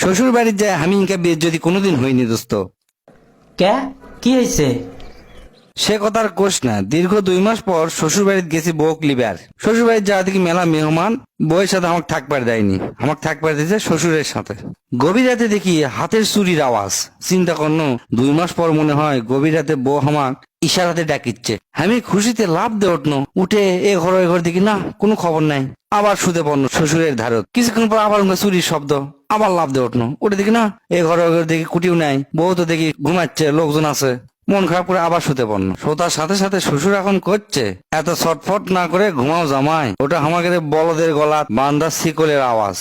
শ্বশুর বাড়ির যায় আমি ইনকা বিয়ে যদি কোনোদিন হইনি দোস্ত। কে কি হয়েছে? সে কথা আর কোষ না, দীর্ঘ 2 মাস পর শ্বশুর বাড়িতে গেছি বউক লিবার। শ্বশুর বাড়ির যাওয়া দেখি মেলা মেহমান, বউয়ের সাথে আমাকে থাকবার দেয়নি, আমাকে থাকবার দিয়েছে শ্বশুরের সাথে। গভীর রাতে দেখি হাতের চুরির আওয়াজ। চিন্তা করনো 2 মাস পর মনে হয় গভীর রাতে বউ আমাক ইশারাতে ডাকিচ্ছে। আমি খুশিতে লাভ দিয়ে উঠনো, উঠে এ ঘর দেখি না কোনো খবর নাই। আবার শুতে পড়নো শ্বশুরের ধারত। কিছুক্ষণ পর আবার চুরির শব্দ, আবার লাভ দিয়ে উঠনো, উঠে দেখি না এ ঘর দেখি কুটিও নাই, বউ তো দেখি ঘুমাচ্ছে, লোকজন আছে। মন খারাপ করে আবার শুতে পড়লো। শোতার সাথে সাথে শ্বশুর এখন করছে, এত ছটফট না করে ঘুমাও জামাই, ওটা আমাকে বলদের গলা বান্দা শিকলের আওয়াজ।